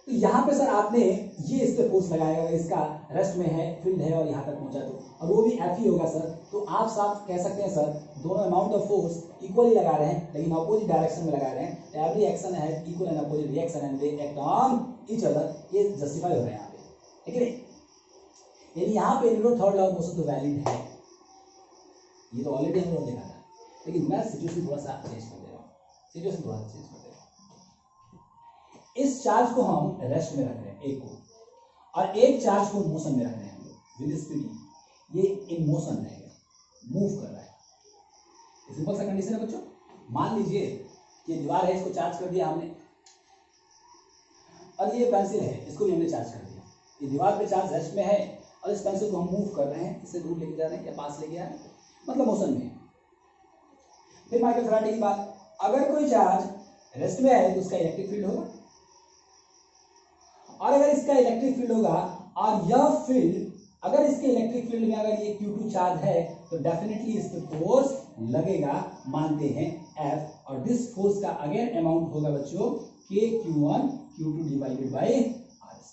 तो यहाँ पे सर आपने ये इस पे फोर्स लगाया, अगर इसका रेस्ट में है फील्ड है और यहाँ तक पहुंचा तो अब वो भी F ही होगा सर। तो आप साफ कह सकते हैं सर दोनों अमाउंट ऑफ फोर्स इक्वली लगा रहे हैं लेकिन अपोजिट डायरेक्शन में लगा रहे हैं। एवरी एक्शन है equal and opposite reaction and they act on each other, ये जस्टिफाई हो रहा है यहाँ पे, है कि नहीं। यानी यहाँ पे Newton third law of motion तो वैलिड है, ये तो ऑलरेडी हम लोगों ने देखा था, लेकिन मैं सिचुएशन थोड़ा सा चेंज कर दे रहा हूँ, सिचुएशन थोड़ा सा चेंज कर दे रहा हूँ। इस चार्ज को हम रेस्ट में रख रहे हैं एक को, और एक चार्ज को मोशन में रख रहे हैं हम लोग विद स्पीड, ये इन मोशन रहेगा, मूव कर रहा है। सिंपल सा कंडीशन है बच्चों। मान लीजिए ये दीवार है, इसको चार्ज कर दिया हमने, और ये पेंसिल है, इसको भी हमने चार्ज कर दिया। ये दीवार पे चार्ज रेस्ट में है और इस पेंसिल को हम मूव कर रहे हैं, इससे दूर लेके जा रहे हैं या पास लेके आ रहे हैं, मतलब मोशन में। फिर माइकल फैराडे की बात, अगर कोई चार्ज रेस्ट में है तो उसका इलेक्ट्रिक फील्ड होगा, और अगर इसका इलेक्ट्रिक फील्ड होगा और यह फील्ड, अगर इसके इलेक्ट्रिक फील्ड में अगर ये Q2 चार्ज है तो डेफिनेटली इस पे फोर्स लगेगा, मानते हैं F, और दिस फोर्स का अगेन अमाउंट होगा बच्चों KQ1 Q2 divided by R²।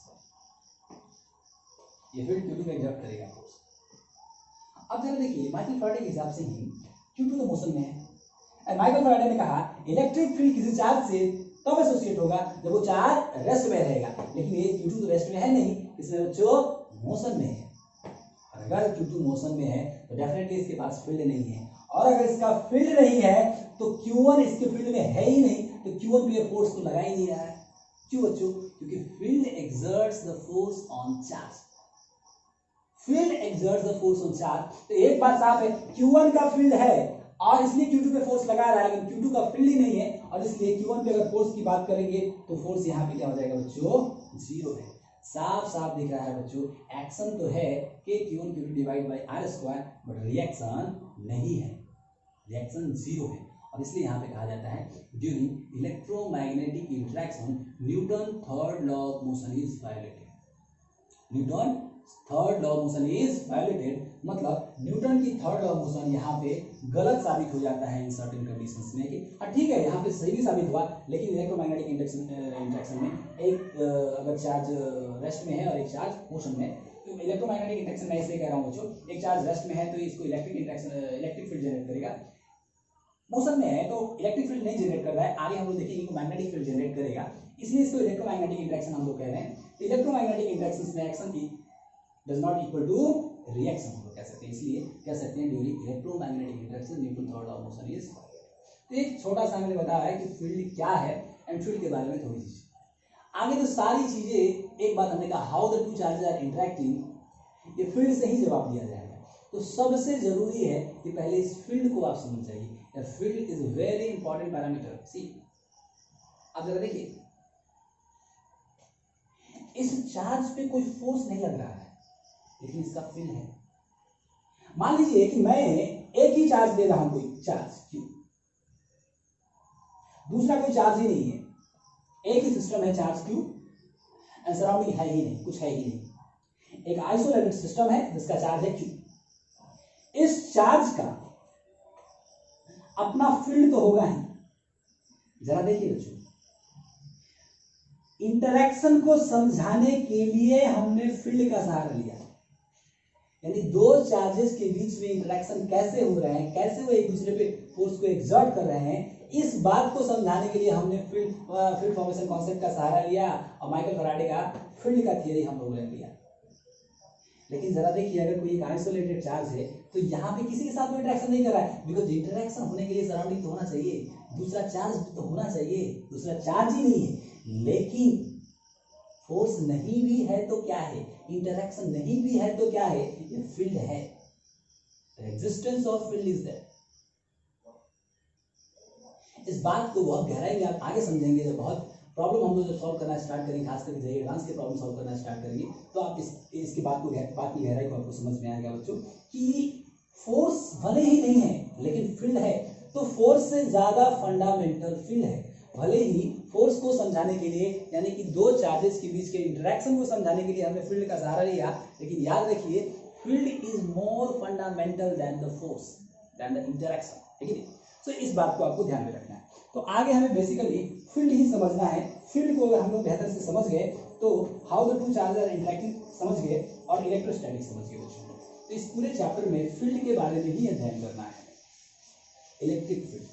ये फील्ड Q2 पे एग्जर्ट करेगा फोर्स। अब जरा देखिए माइकल फैराडे के हिसाब से ही Q2 तो मोशन में है। माइकल फैराडे ने कहा इलेक्ट्रिक फील्ड किसी चार्ज से तब एसोसिएट होगा जब वो चार्ज रेस्ट में रहेगा, लेकिन ये Q2 तो रेस्ट में है नहीं, इसमें बच्चों मोशन में है। अगर Q2 मोशन में है तो डेफिनेटली इसके पास फील्ड नहीं है, और अगर इसका फील्ड नहीं है तो Q1 इसके फील्ड में है ही नहीं, तो Q1 पे फोर्स को लगा ही नहीं रहा है। क्यों बच्चों? क्योंकि field exerts the force on charge. Field exerts the force on charge. तो एक बात साफ है, Q1 का फील्ड है और इसलिए Q2 पे फोर्स लगा रहा है, लेकिन Q2 का फील्ड ही नहीं है, और इसलिए Q1 पे अगर फोर्स की बात करेंगे तो फोर्स यहाँ पे क्या हो जाएगा बच्चों? जीरो है। साफ साफ दिख रहा है बच्चों, एक्शन तो है कि Q1 Q2 divide by R square, but reaction नहीं है, रिएक्शन जीरो है। और इसलिए यहाँ पे कहा जाता है during electromagnetic interaction Newton third law of motion is violated. Newton third law of motion is violated मतलब न्यूटन की थर्ड लॉ ऑफ मोशन यहाँ पे गलत साबित हो जाता है इन सर्टेन कंडीशंस में कि ठीक है यहाँ पे सही भी साबित हुआ, लेकिन इलेक्ट्रोमैग्नेटिक इंटरेक्शन में एक अगर चार्ज रेस्ट में है और एक चार्ज मोशन में, तो इलेक्ट्रोमैग्नेटिक इंटरेक्शन में ऐसे कह रहा हूँ बच्चों, एक चार्ज रेस्ट में है तो इसको इलेक्ट्रिक फील्ड जनरेट करेगा, मोशन में है तो इलेक्ट्रिक फील्ड नहीं जनरेट कर रहा है, आगे हम लोग देखेंगे कि मैग्नेटिक फील्ड जनरेट करेगा, इसलिए इसको इलेक्ट्रोमैग्नेटिक इंटरेक्शन हम लोग कह रहे हैं। इलेक्ट्रोमैग्नेटिक इंटरेक्शंस में एक्शन की does not equal to reaction हम लोग कह सकते हैं, इसलिए कह सकते हैं during electromagnetic interaction Newton third law of motion is. तो एक छोटा सा मैंने बताया है कि फील्ड क्या है एंड फील्ड के बारे में थोड़ी सी आगे तो सारी चीजें, एक बात हमने कहा how the two charges are interacting, ये फील्ड से ही जवाब दिया जाएगा। तो सबसे जरूरी है कि पहले इस फील्ड को आप समझ जाइए। The field is very important parameter. See आप जरा देखिए, इस चार्ज पे कोई फोर्स नहीं लग रहा है, लेकिन इसका फील्ड है। मान लीजिए कि मैं एक ही चार्ज दे रहा हूं, कोई चार्ज Q, दूसरा कोई चार्ज ही नहीं है, एक ही सिस्टम है चार्ज Q एंड सराउंडिंग है ही नहीं, कुछ है ही नहीं, एक आइसोलेटेड सिस्टम है जिसका चार्ज है Q। इस चार्ज का अपना फील्ड तो होगा ही। जरा देखिए बच्चों, इंटरैक्शन को समझाने के लिए हमने फील्ड का सहारा लिया, यानी दो चार्जेस के बीच में इंटरैक्शन कैसे हो रहे हैं, कैसे वो एक दूसरे पे फोर्स को एक्सर्ट कर रहे हैं, इस बात को समझाने के लिए हमने फील्ड फॉर्मेशन कॉन्सेप्ट का सहारा लिया और माइकल फैराडे का फील्ड का थियरी हम लोगों ने लिया। लेकिन जरा देखिए, अगर कोई एक आइसोलेटेड चार्ज है तो यहाँ पे किसी के साथ में इंटरेक्शन नहीं कर रहा है, बिकॉज इंटरेक्शन होने के लिए सराउंडिंग तो होना चाहिए, दूसरा चार्ज तो होना चाहिए, दूसरा चार्ज ही नहीं है। लेकिन फोर्स नहीं भी है तो क्या है, इंटरेक्शन नहीं भी है तो क्या है, ये फील्ड है। The existence of field is there. इस बात को बहुत गहराई में आप आगे समझेंगे, जब बहुत प्रॉब्लम हम लोग जब सॉल्व करना स्टार्ट करेंगे, खास करके जब एडवांस के प्रॉब्लम सॉल्व करना स्टार्ट करेंगे, तो आप इसकी बात की गहराई को आपको समझ में आएगा बच्चों कि फोर्स भले ही नहीं है लेकिन फील्ड है। तो फोर्स से ज्यादा फंडामेंटल फील्ड है। भले ही फोर्स को समझाने के लिए, यानी कि दो चार्जेस के बीच के इंटरेक्शन को समझाने के लिए हमने फील्ड का सहारा लिया, लेकिन याद रखिए field is more fundamental than the force, than the interaction, ठीक है। तो इस बात को आपको ध्यान में रखना है। तो आगे हमें बेसिकली फील्ड ही समझना है। फील्ड को अगर हम लोग बेहतर से समझ गए तो how the two charges are interacting समझ गए और इलेक्ट्रोस्टैटिक्स समझ गए बच्चों। तो इस पूरे चैप्टर में फील्ड के बारे में ही अध्ययन करना है, इलेक्ट्रिक फील्ड।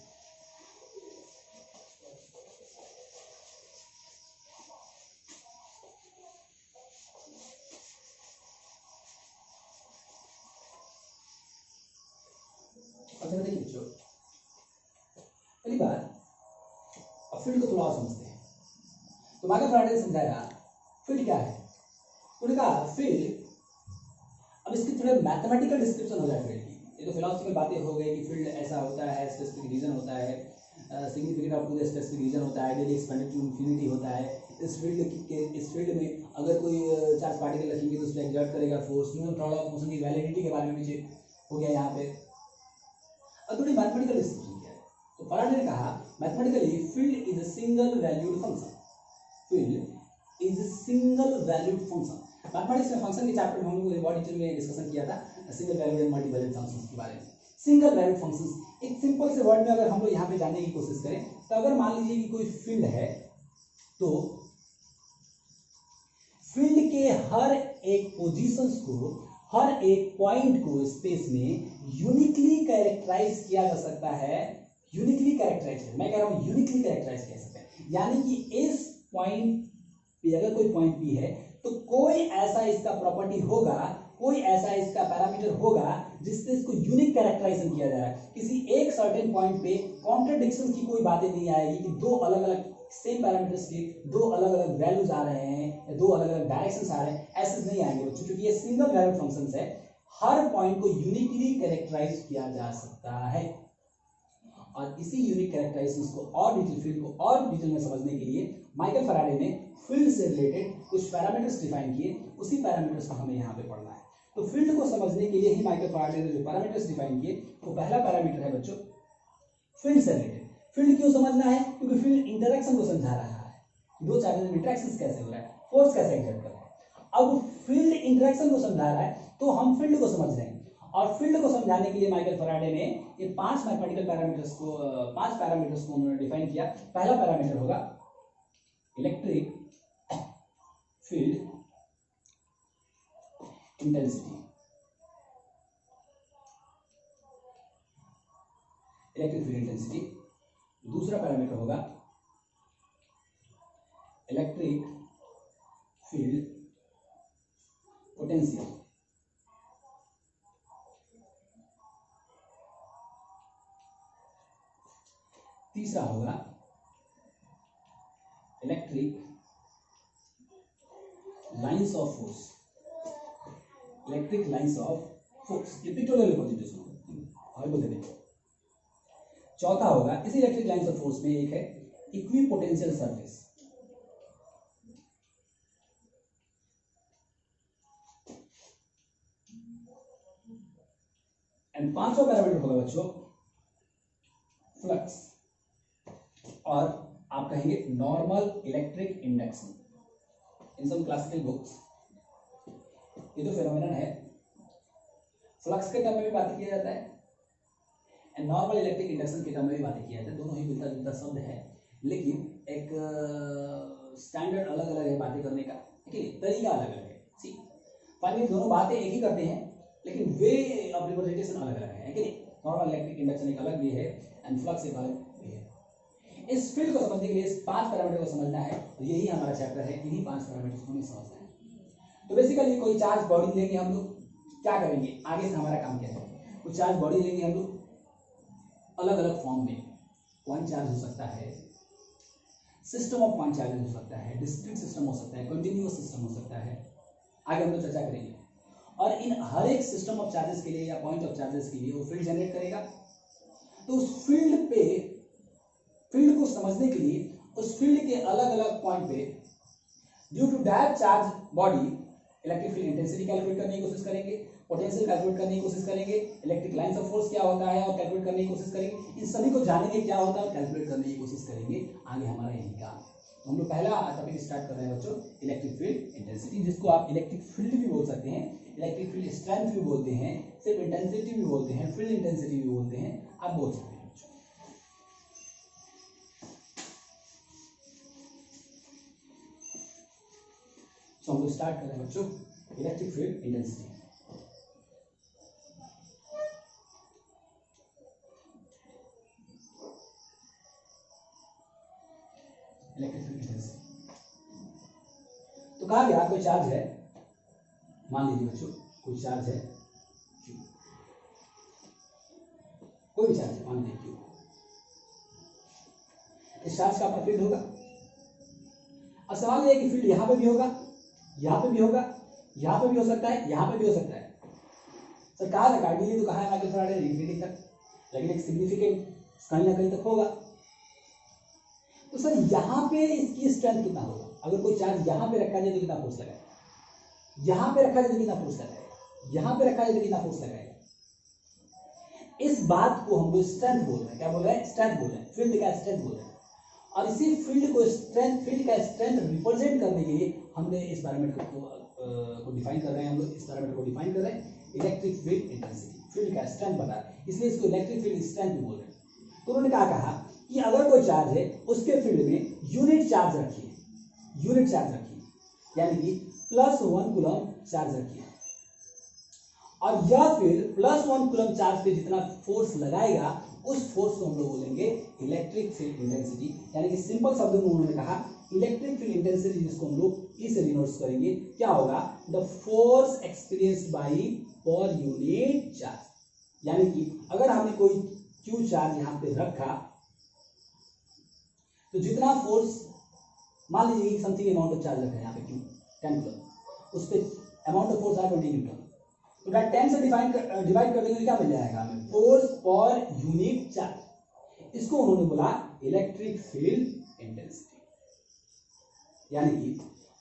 अच्छा देखिए बच्चों, पहली बात अब फील्ड को थोड़ा और समझते हैं। तो माइकल फैराडे ने समझाया फील्ड क्या है। उन्होंने कहा फील्ड, अब इसकी थोड़े मैथमेटिकल डिस्क्रिप्शन हो जाए फील्ड की। ये तो फिलॉसफिकल बातें हो गई कि फील्ड ऐसा होता है, स्पेसिफिक रीजन होता है, significant of to the specific region होता है, डेली एक्सपेंडेड टू इंफिनिटी होता है। इस फील्ड में अगर कोई चार्ज पार्टिकल रखेंगे तो उस पर एक्सर्ट करेगा force. Newton third law of motion की वैलिडिटी के बारे में भी हो गया यहाँ पे। अब थोड़ी मैथमेटिकल डिस्क्रिप्शन किया है। तो फैराडे ने कहा mathematically field is a single valued function. Field is a single valued function. Mathematics में फंक्शन के चैप्टर में हम लोग बहुत डिटेल में डिस्कशन किया था single valued and multi valued functions के बारे में। सिंगल वैल्यूड फंक्शंस एक सिंपल से वर्ड में अगर हम लोग यहाँ पे जानने की कोशिश करें तो अगर मान लीजिए कि कोई फील्ड है तो फील्ड के हर एक पोजीशंस को, हर एक पॉइंट को स्पेस में यूनिकली कैरेक्टराइज किया जा सकता है। यूनिकली कैरेक्टराइज, मैं कह रहा हूं यूनिकली कैरेक्टराइज किया जा सकता है, यानी कि इस पॉइंट पे अगर कोई पॉइंट पी है तो कोई ऐसा इसका प्रॉपर्टी होगा, कोई ऐसा इसका पैरामीटर होगा जिससे इसको यूनिक कैरेक्टराइजेशन किया जा रहा है। किसी एक सर्टेन पॉइंट पे कॉन्ट्रडिक्शन की कोई बातें नहीं आएगी कि दो अलग अलग सेम पैरामीटर्स के दो अलग अलग वैल्यूज आ रहे हैं या दो अलग अलग डायरेक्शंस आ रहे हैं, ऐसे नहीं आएंगे बच्चों, क्योंकि ये सिंगल वैल्यूड फंक्शंस है। हर पॉइंट को यूनिकली कैरेक्टराइज किया जा सकता है और इसी यूनिक कैरेक्टराइजेशंस को और डिटेल, फील्ड को और डिटेल में समझने के लिए माइकल फैराडे ने फील्ड से रिलेटेड कुछ पैरामीटर्स डिफाइन किए, उसी पैरामीटर्स को हमें यहाँ पे पढ़ना है। तो फील्ड को समझने के लिए ही माइकल फैराडे ने जो पैरामीटर्स डिफाइन किए, तो पहला पैरामीटर है बच्चों फील्ड से रिलेटेड। फील्ड क्यों समझना है? क्योंकि फील्ड इंटरेक्शन को समझा रहा है, दो चार्जेस में इंटरेक्शन कैसे हो रहा है, फोर्स कैसे एक्सर्ट कर रहा है। अब फील्ड इंटरेक्शन को समझा रहा है तो हम फील्ड को समझ रहे हैं, और फील्ड को समझाने के लिए माइकल फैराडे ने ये पांच मैथमेटिकल पैरामीटर्स को, पांच पैरामीटर्स को उन्होंने डिफाइन किया। पहला पैरामीटर होगा electric field intensity. Electric field intensity. दूसरा पैरामीटर होगा इलेक्ट्रिक फील्ड पोटेंशियल। तीसरा होगा electric lines of force. Electric lines of force, ये पिक्टोरियल रिप्रेजेंटेशन होगा। चौथा होगा इसी इलेक्ट्रिक लाइंस ऑफ फोर्स में एक है इक्विपोटेंशियल सरफेस। एंड पांचवा पैरामीटर होगा बच्चों फ्लक्स, और आप कहेंगे नॉर्मल इलेक्ट्रिक इंडक्शन। इन सब क्लासिकल बुक्स ये जो फेनोमेनन है फ्लक्स के टर्म में भी बातें किया जाता है एंड नॉर्मल इलेक्ट्रिक इंडक्शन के टर्म में भी बातें किया जाता है। दोनों ही मिलता जुलता शब्द है, लेकिन एक स्टैंडर्ड अलग अलग है बातें करने का, ठीक है, तरीका अलग अलग है। सी फाइनली दोनों बातें एक ही करते हैं, लेकिन वे ऑफ रिप्रेजेंटेशन अलग अलग है कि नहीं। नॉर्मल इलेक्ट्रिक इंडक्शन एक अलग भी है एंड फ्लक्स एक अलग भी है। इस फील्ड को समझने के लिए इस पांच पैरामीटर को समझना है, तो यही हमारा चैप्टर है, इन्हीं पांच पैरामीटर्स को हमें समझना है। तो बेसिकली कोई चार्ज बॉडी लेंगे हम लोग, क्या करेंगे आगे से हमारा काम क्या है, कुछ चार्ज बॉडी लेंगे हम लोग अलग अलग फॉर्म में। पॉइंट चार्ज हो सकता है, सिस्टम ऑफ पॉइंट चार्ज हो सकता है, डिस्क्रीट सिस्टम हो सकता है, कंटिन्यूअस सिस्टम हो सकता है, आगे हम लोग चर्चा करेंगे। और इन हर एक सिस्टम ऑफ चार्जेस के लिए या पॉइंट ऑफ चार्जेस के लिए वो फील्ड जनरेट करेगा। तो उस फील्ड पे, फील्ड को समझने के लिए उस फील्ड के अलग अलग पॉइंट पे due to that charge body electric field intensity calculate करने की कोशिश करेंगे, पोटेंशियल कैलकुलेट करने की कोशिश करेंगे, इलेक्ट्रिक लाइंस ऑफ फोर्स क्या होता है और कैलकुलेट करने की कोशिश करेंगे। इन सभी को जानेंगे क्या होता है और कैलकुलेट करने की कोशिश करेंगे। आगे हमारा यही काम है। तो हम लोग पहला टॉपिक स्टार्ट कर रहे हैं बच्चों, इलेक्ट्रिक फील्ड इंटेंसिटी, जिसको आप इलेक्ट्रिक फील्ड भी बोल सकते हैं, इलेक्ट्रिक फील्ड स्ट्रेंथ भी बोलते हैं, सिर्फ इंटेंसिटी भी बोलते हैं, फील्ड इंटेंसिटी भी बोलते हैं, आप बोल सकते हैं। तो हम लोग स्टार्ट कर रहे हैं बच्चों electric field intensity. Electric field intensity तो कहा गया कोई चार्ज है, मान लीजिए बच्चों कोई चार्ज है Q, कोई भी चार्ज है, मान लीजिए Q। इस चार्ज का अपना फील्ड होगा। अब सवाल यह है कि फील्ड यहां पे भी होगा, यहां पे भी होगा, यहां पे भी हो सकता है, यहां पे भी हो सकता है। सर कहा था कार्डियली तो कहा है माइकल फैराडे इंफिनिटी तक, लेकिन एक सिग्निफिकेंट कहीं ना कहीं तक होगा। तो सर यहां पे इसकी स्ट्रेंथ कितना होगा? अगर कोई चार्ज यहां पे रखा जाए तो कितना फोर्स लगाएगा, यहां पे रखा जाए तो कितना फोर्स लगाएगा, यहां पे रखा जाए तो कितना फोर्स लगाएगा। इस बात को हम लोग स्ट्रेंथ बोल रहे हैं। क्या बोल रहे हैं? स्ट्रेंथ बोल रहे हैं, फील्ड का स्ट्रेंथ बोल रहे हैं। और इसी फील्ड को स्ट्रेंथ, फील्ड का स्ट्रेंथ रिप्रेजेंट करने के लिए हमने इस पैरामीटर को डिफाइन कर रहे हैं। हम लोग इस पैरामीटर को डिफाइन कर रहे हैं इलेक्ट्रिक फील्ड इंटेंसिटी, फील्ड का स्ट्रेंथ बता रहे हैं, इसलिए इसको इलेक्ट्रिक फील्ड स्ट्रेंथ भी बोल रहे हैं। तो उन्होंने क्या कहा कि अगर कोई चार्ज है उसके फील्ड में यूनिट चार्ज रखिए, यूनिट चार्ज रखिए। यानी कि +1 कूलम चार्ज रखिए, और यह फील्ड +1 कूलम चार्ज पे जितना फोर्स लगाएगा उस फोर्स को हम लोग बोलेंगे इलेक्ट्रिक फील्ड इंटेंसिटी। यानी कि सिंपल शब्दों में उन्होंने कहा इलेक्ट्रिक फील्ड इंटेंसिटी, जिसको हम लोग इसे डिनोट करेंगे, क्या होगा, द फोर्स एक्सपीरियंस्ड बाई पर यूनिट चार्ज। यानी कि अगर हमने कोई क्यू चार्ज यहाँ पे रखा तो जितना फोर्स, मान लीजिए कि समथिंग अमाउंट ऑफ चार्ज रखा है यहाँ पे क्यू 10 कूलम, उस पर अमाउंट ऑफ फोर्स है 20 न्यूटन, तो 10 से डिवाइड कर देंगे, क्या मिल जाएगा हमें, फोर्स पर यूनिट चार्ज। इसको उन्होंने बोला इलेक्ट्रिक फील्ड इंटेंसिटी। यानी कि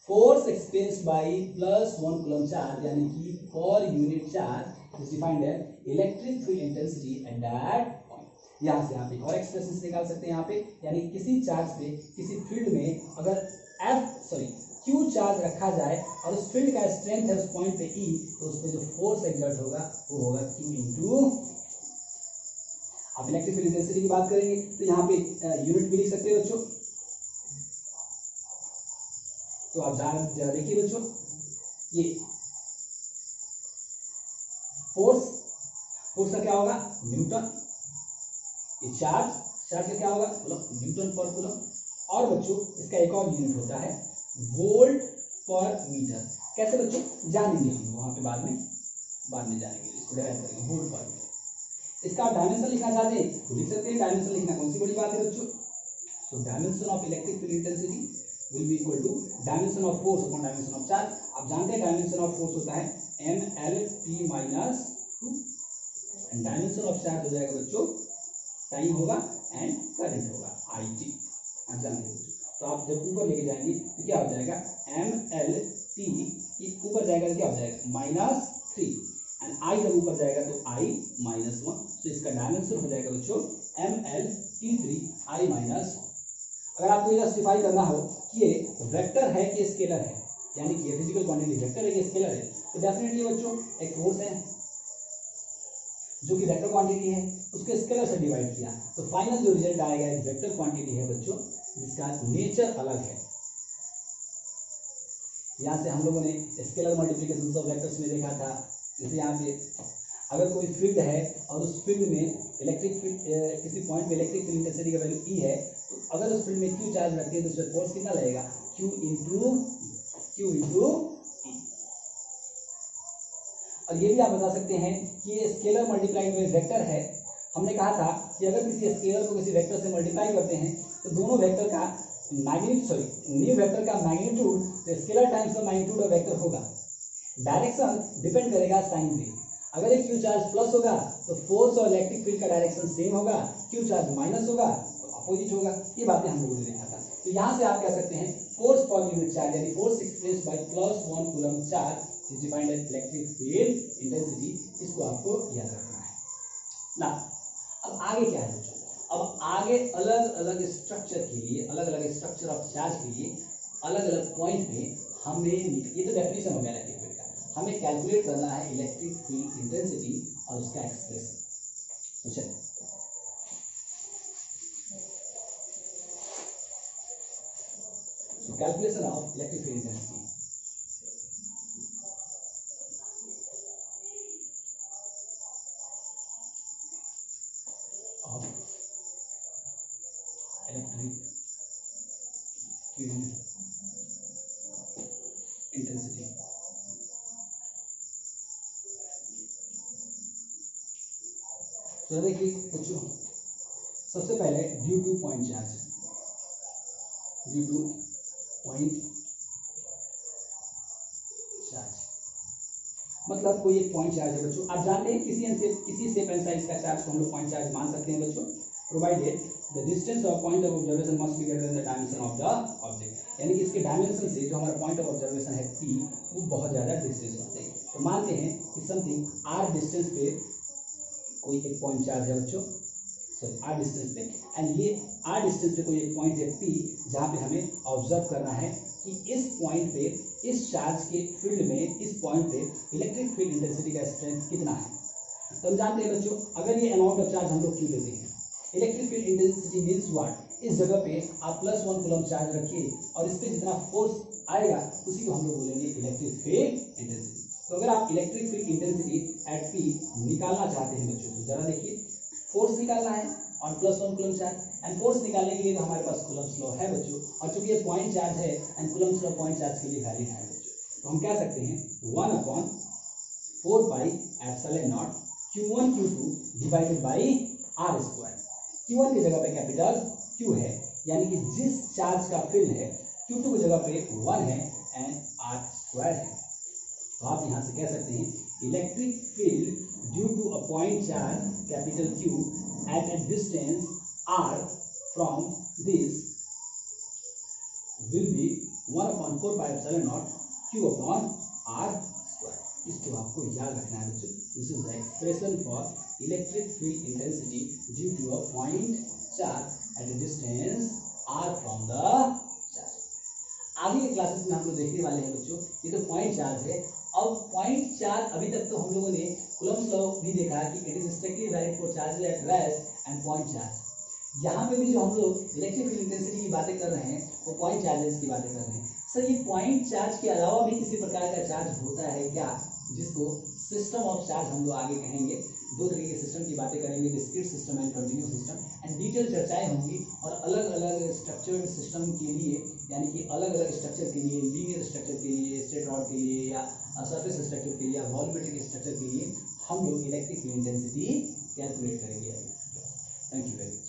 force experienced by +1 coulomb charge, यानी कि per unit charge is defined as electric field intensity at that point. यहाँ से आप एक और एक्सप्रेशन निकाल सकते हैं यहाँ पे, यानी किसी चार्ज पे किसी फील्ड में अगर क्यू चार्ज रखा जाए और उस फील्ड का स्ट्रेंथ है उस पॉइंट पे ई, तो उस पर जो फोर्स एक्सर्ट होगा वो होगा क्यू इंटू। आप इलेक्ट्रिक फील्ड इंटेंसिटी की बात करेंगे तो यहाँ पे यूनिट भी लिख सकते हैं बच्चों। तो आप जरा देखिए बच्चों, ये फोर्स का क्या होगा, न्यूटन, ये चार्ज का क्या होगा, न्यूटन पर कूलम, और बच्चों इसका एक और यूनिट होता है वोल्ट पर मीटर। कैसे बच्चों, जानेंगे हम वहां पे बाद में जानेंगे, इसको डिराइव करेंगे वोल्ट पर मीटर। इसका आप डायमेंशन लिखना चाहते हैं तो लिख सकते हैं, डायमेंशन लिखना कौन सी बड़ी बात है बच्चों। So dimension of electric field intensity will be equal to dimension of force upon dimension of charge. आप जानते हैं डायमेंशन ऑफ फोर्स होता है mL/T-2 and dimension of charge हो जाएगा बच्चों, टाइम होगा एंड करंट होगा IT। आप जानते हैं, तो आप जब ऊपर लेके जाएंगे तो क्या हो जाएगा, mL/T ऊपर जाएगा तो क्या हो जाएगा -3 एंड I जब ऊपर जाएगा तो I-1। तो इसका डायमेंशन हो जाएगा बच्चों mL/T3 I-1। अगर आपको ये जस्टिफाई करना हो कि ये वेक्टर है कि स्केलर है, यानी कि ये फिजिकल क्वांटिटी वेक्टर है कि स्केलर है, तो डेफिनेटली बच्चों एक फोर्स है जो कि वेक्टर क्वांटिटी है, उसके स्केलर से डिवाइड किया तो फाइनल जो रिजल्ट आएगा एक वेक्टर क्वांटिटी है बच्चों, जिसका नेचर अलग है। यहाँ से हम लोगों ने स्केलर मल्टीप्लिकेशन ऑफ वेक्टर्स में देखा था, जैसे यहाँ पे अगर कोई फील्ड है और उस फील्ड में इलेक्ट्रिक फील्ड किसी पॉइंट में इलेक्ट्रिक फील्ड इंटेंसिटी का वैल्यू ई है, तो अगर उस फील्ड में क्यू चार्ज रखते हैं तो उसमें फोर्स कितना लगेगा, क्यू इंटू ई। और ये भी आप बता सकते हैं कि ये स्केलर मल्टीप्लाइड में वेक्टर है। हमने कहा था कि अगर किसी स्केलर को किसी वेक्टर से मल्टीप्लाई करते हैं तो दोनों वेक्टर का न्यू वेक्टर का मैग्नीट्यूड, तो स्केलर टाइम्स का मैग्नीट्यूड ऑफ वेक्टर होगा। डायरेक्शन डिपेंड करेगा साइन पे। अगर एक क्यू चार्ज प्लस होगा तो फोर्स और इलेक्ट्रिक फील्ड का डायरेक्शन सेम होगा, क्यू चार्ज माइनस होगा तो अपोजिट होगा। ये बातें हम लोगों ने देखा था। तो यहाँ से आप कह सकते हैं फोर्स पर यूनिट चार्ज यानी force expressed by +1 coulomb charge is defined as electric field intensity. इसको आपको याद रखना है ना। अब आगे क्या है बच्चों, अब आगे अलग अलग स्ट्रक्चर के लिए, अलग अलग स्ट्रक्चर ऑफ चार्ज के लिए अलग अलग पॉइंट में हमें, ये तो डेफिनेशन हो गया इलेक्ट्रिक फील्ड का, हमें कैलकुलेट करना है इलेक्ट्रिक फील्ड इंटेंसिटी और उसका एक्सप्रेशन। तो चलिए calculation of electric field intensity. Electric field intensity तो देखिए बच्चों, सबसे पहले due two point charge, due two point charge मतलब कोई एक पॉइंट चार्ज है बच्चों। आप जानते हैं किसी शेप एंड साइज का चार्ज को हम लोग पॉइंट चार्ज मान सकते हैं बच्चों, provided the distance of point of observation must be greater than the dimension of the object. यानी कि इसके डायमेंशन से जो हमारा पॉइंट ऑफ ऑब्जर्वेशन है P, वो बहुत ज़्यादा डिस्टेंस होते हैं। तो मानते हैं कि समथिंग r डिस्टेंस पे कोई एक पॉइंट चार्ज है बच्चों, सॉरी r डिस्टेंस पे, एंड ये r डिस्टेंस पे कोई एक पॉइंट है P, जहाँ पे हमें ऑब्जर्व करना है कि इस पॉइंट पे, इस चार्ज के फील्ड में, इस पॉइंट पे इलेक्ट्रिक फील्ड इंटेंसिटी का स्ट्रेंथ कितना है। तो हम जानते हैं बच्चों, अगर ये अमाउंट ऑफ चार्ज हम लोग क्यों लेते हैं, electric field intensity means what, इस जगह पे आप +1 कूलम चार्ज रखिए और इस पे जितना फोर्स आएगा उसी को हम लोग बोलेंगे इलेक्ट्रिक फील्ड इंटेंसिटी। तो अगर आप electric field intensity eight P निकालना चाहते हैं बच्चों, तो जरा देखिए, फोर्स निकालना है और +1 कूलम चार्ज, एंड फोर्स निकालने के लिए तो हमारे पास कूलम्स लॉ है बच्चों, और चूंकि ये पॉइंट चार्ज है and Coulomb's law point charge के लिए वैलिड है बच्चों, तो हम क्या सकते हैं 1/4 pi epsilon not Q1 Q2 divided by R square. Q1 की जगह पे कैपिटल Q है, यानी कि जिस चार्ज का फील्ड है Q2 की जगह पे 1 है एंड R स्क्वायर है। तो आप यहाँ से कह सकते हैं electric field due to a point charge capital Q at a distance R from this will be 1/4 pi epsilon naught Q upon R square। इसको आपको याद रखना है बच्चों। This is the expression for electric field intensity due to a point charge at a distance R from the charge. आगे के classes में हम लोग देखने वाले हैं बच्चों, ये तो पॉइंट चार्ज है। अब पॉइंट चार्ज, अभी तक तो हम लोगों ने कूलम्स लॉ भी देखा कि it is strictly valid for charge at rest and point charge. यहाँ पे भी जो हम लोग इलेक्ट्रिक फील्ड इंटेंसिटी की बातें कर रहे हैं वो पॉइंट चार्जेस की बातें कर रहे हैं। सर, ये पॉइंट चार्ज के अलावा भी किसी प्रकार का चार्ज होता है क्या, जिसको सिस्टम ऑफ चार्ज हम लोग आगे कहेंगे। दो तरीके के सिस्टम की बातें करेंगे, discrete system and continuous system, and detail चर्चाएं होंगी। और अलग अलग स्ट्रक्चर्ड सिस्टम के लिए, यानी कि अलग अलग स्ट्रक्चर के लिए, लीनियर स्ट्रक्चर के लिए, स्ट्रेट रॉड के लिए, या सरफेस स्ट्रक्चर के लिए, या वॉल्यूमेट्रिक स्ट्रक्चर के लिए हम लोग इलेक्ट्रिक फील्ड इंटेंसिटी कैलकुलेट करेंगे। Thank you very much.